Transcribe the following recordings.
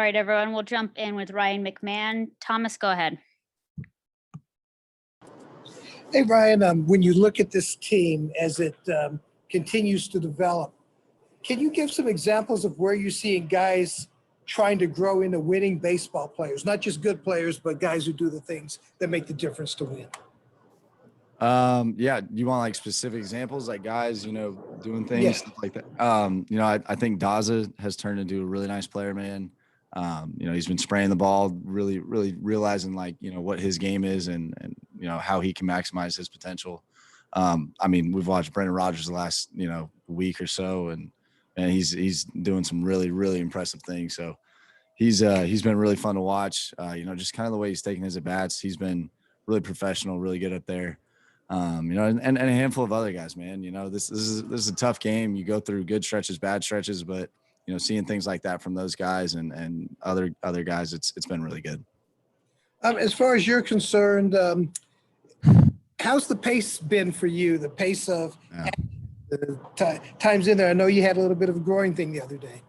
All right, everyone, we'll jump in with Ryan McMahon. Thomas, go ahead. Hey, Ryan, when you look at this team as it continues to develop, can you give some examples of where you're seeing guys trying to grow into winning baseball players, not just good players, but guys who do the things that make the difference to win? Yeah, you want like specific examples, like guys, doing things, Yeah. stuff like that. I think Daza has turned into a really nice player, man. He's been spraying the ball, really, really realizing what his game is and how he can maximize his potential. We've watched Brandon Rodgers the last, week or so, and he's doing some really, really impressive things. So he's been really fun to watch. Just kind of the way he's taking his at bats. He's been really professional, really good up there. And a handful of other guys, man. This is a tough game. You go through good stretches, bad stretches, but seeing things like that from those guys and other guys, it's been really good. As far as you're concerned, how's the pace been for you? The pace of the times in there. I know you had a little bit of a growing thing the other day.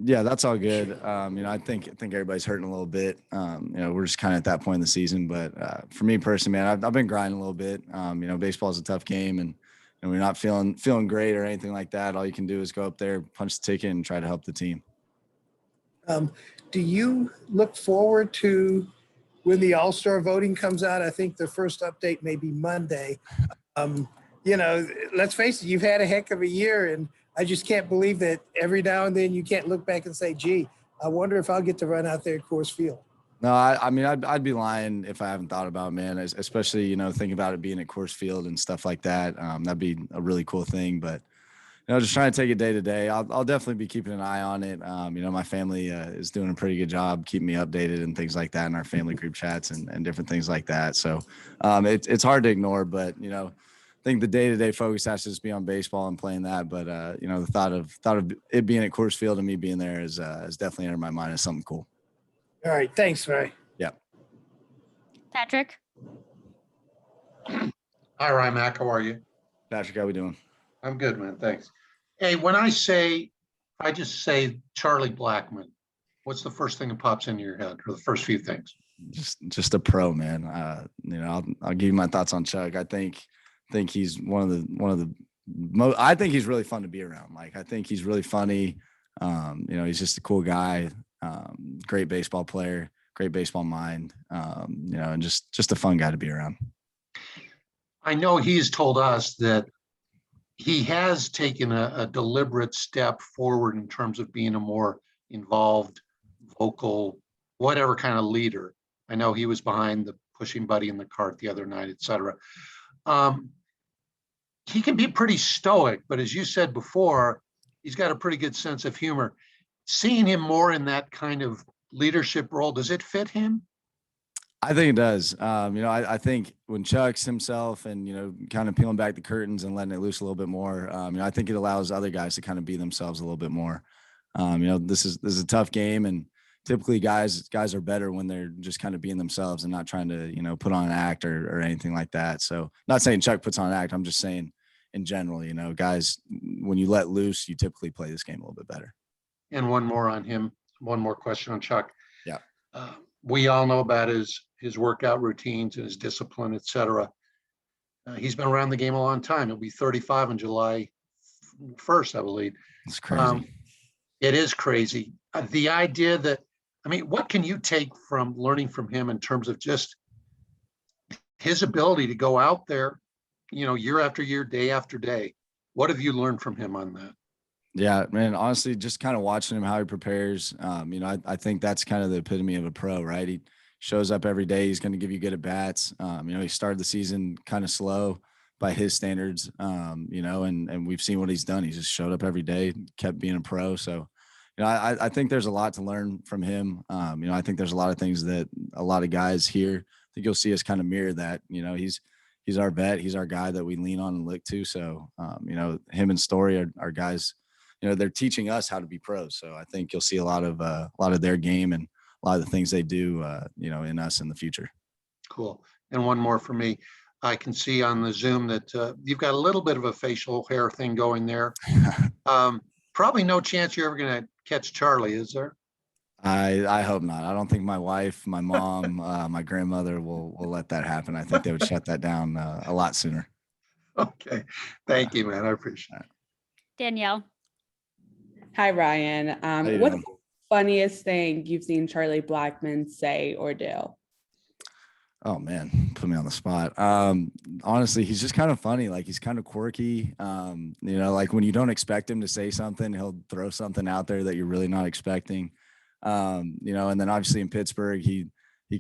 Yeah, that's all good. I think everybody's hurting a little bit. We're just kind of at that point in the season. But for me personally, man, I've been grinding a little bit. Baseball is a tough game, and we're not feeling great or anything like that. All you can do is go up there, punch the ticket, and try to help the team. Do you look forward to when the All-Star voting comes out? I think the first update may be Monday. Let's face it, you've had a heck of a year, and I just can't believe that every now and then you can't look back and say, gee, I wonder if I'll get to run out there at Coors Field. No, I'd be lying if I haven't thought about it, man, especially, thinking about it being at Coors Field and stuff like that. That'd be a really cool thing, but, just trying to take it day to day. I'll definitely be keeping an eye on it. My family is doing a pretty good job keeping me updated and things like that in our family group chats and different things like that. So it's hard to ignore, but, I think the day-to-day focus has to just be on baseball and playing that. But, the thought of it being at Coors Field and me being there is definitely entered my mind as something cool. All right. Thanks, Ray. Yeah. Patrick? Hi, Ryan Mac. How are you? Patrick, how we doing? I'm good, man. Thanks. Hey, when I just say Charlie Blackman, what's the first thing that pops into your head, or the first few things? Just a pro, man. I'll give you my thoughts on Chuck. I think he's one of the most. I think he's really fun to be around. I think he's really funny. He's just a cool guy. Great baseball player, great baseball mind. And just a fun guy to be around. I know he's told us that he has taken a deliberate step forward in terms of being a more involved, vocal, whatever kind of leader. I know he was behind the pushing Buddy in the cart the other night, et cetera. He can be pretty stoic, but as you said before, he's got a pretty good sense of humor. Seeing him more in that kind of leadership role, does it fit him? I think it does. I think when Chuck's himself and, kind of peeling back the curtains and letting it loose a little bit more, I think it allows other guys to kind of be themselves a little bit more. This is a tough game, and typically guys are better when they're just kind of being themselves and not trying to, put on an act or anything like that. So not saying Chuck puts on an act. I'm just saying in general, guys, when you let loose, you typically play this game a little bit better. And one more on him. One more question on Chuck. Yeah. We all know about his workout routines and his discipline, et cetera. He's been around the game a long time. He'll be 35 on July 1st, I believe. It's crazy. It is crazy. The idea that, what can you take from learning from him in terms of just his ability to go out there, year after year, day after day? What have you learned from him on that? Yeah, man, honestly, just kind of watching him, how he prepares. I think that's kind of the epitome of a pro, right? He shows up every day. He's going to give you good at bats. He started the season kind of slow by his standards, and we've seen what he's done. He just showed up every day, kept being a pro. So, I think there's a lot to learn from him. I think there's a lot of things that a lot of guys here, I think you'll see us kind of mirror that. He's our vet. He's our guy that we lean on and look to. So, him and Story are guys, they're teaching us how to be pros. So I think you'll see a lot of their game and a lot of the things they do, in us in the future. Cool. And one more for me. I can see on the Zoom that you've got a little bit of a facial hair thing going there. Probably no chance you're ever going to catch Charlie, is there? I hope not. I don't think my wife, my mom, my grandmother will let that happen. I think they would shut that down a lot sooner. Okay. Thank you, man. I appreciate it. Danielle. Hi, Ryan. How you What's doing? the funniest thing you've seen Charlie Blackman say or do? Oh man, put me on the spot. Honestly, he's just kind of funny. Like he's kind of quirky. Like when you don't expect him to say something, he'll throw something out there that you're really not expecting. And then obviously in Pittsburgh, he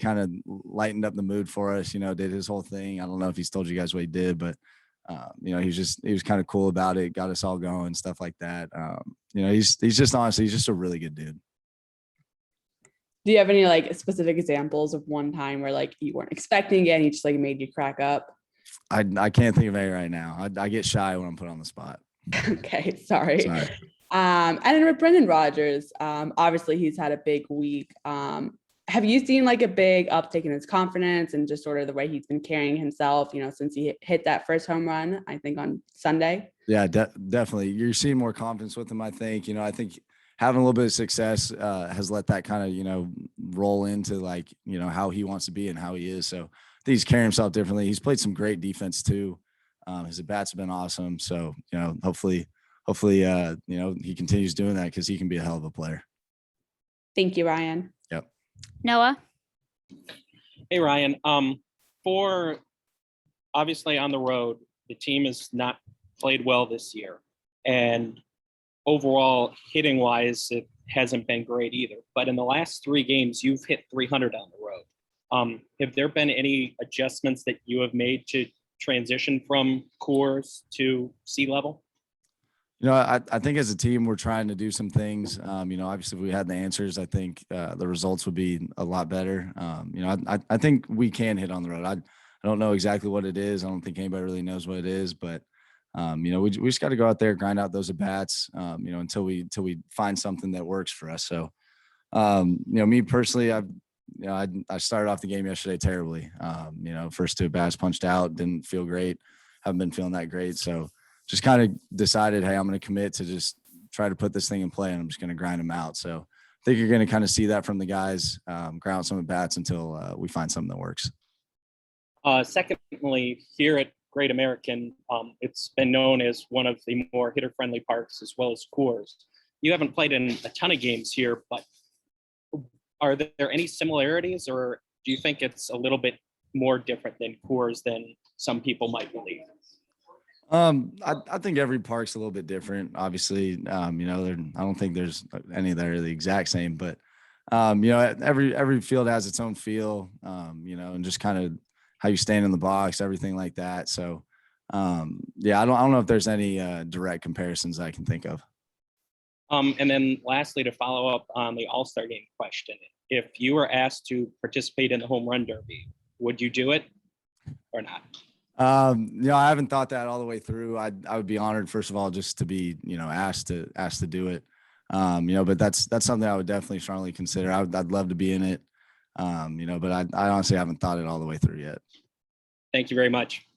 kind of lightened up the mood for us, did his whole thing. I don't know if he's told you guys what he did, but he was kind of cool about it, got us all going, stuff like that. He's just honestly, he's just a really good dude. Do you have any like specific examples of one time where like you weren't expecting it and he just like made you crack up? I can't think of any right now. I get shy when I'm put on the spot. Okay, sorry. Sorry. And then with Brandon Rodgers, obviously he's had a big week. Have you seen like a big uptick in his confidence and just sort of the way he's been carrying himself, since he hit that first home run, I think on Sunday? Yeah, definitely. You're seeing more confidence with him, I think. I think having a little bit of success has let that kind of, roll into like, how he wants to be and how he is. So I think he's carrying himself differently. He's played some great defense too. His at-bats have been awesome. So, hopefully, he continues doing that because he can be a hell of a player. Thank you, Ryan. Yep. Noah. Hey, Ryan. For obviously on the road, the team has not played well this year. And overall, hitting wise, it hasn't been great either. But in the last 3 games, you've hit 300 on the road. Have there been any adjustments that you have made to transition from Coors to sea level? I think as a team, we're trying to do some things. Obviously, if we had the answers, I think the results would be a lot better. I think we can hit on the road. I don't know exactly what it is. I don't think anybody really knows what it is, but we just got to go out there, grind out those at bats, until we find something that works for us. So, me personally, I started off the game yesterday terribly. First 2 at bats punched out, didn't feel great. Haven't been feeling that great. So just kind of decided, hey, I'm going to commit to just try to put this thing in play, and I'm just going to grind them out. So I think you're going to kind of see that from the guys, grind out some at bats until we find something that works. Secondly, here at Great American, it's been known as one of the more hitter-friendly parks as well as Coors. You haven't played in a ton of games here, but are there any similarities, or do you think it's a little bit more different than Coors than some people might believe? I think every park's a little bit different. Obviously, I don't think there's any that are the exact same, but every field has its own feel, and just kind of how you stand in the box, everything like that. So, I don't know if there's any direct comparisons I can think of. And then lastly, to follow up on the All-Star game question, if you were asked to participate in the home run derby, would you do it or not? I haven't thought that all the way through. I would be honored, first of all, just to be, asked to do it. But that's something I would definitely strongly consider. I'd love to be in it. But I honestly haven't thought it all the way through yet. Thank you very much.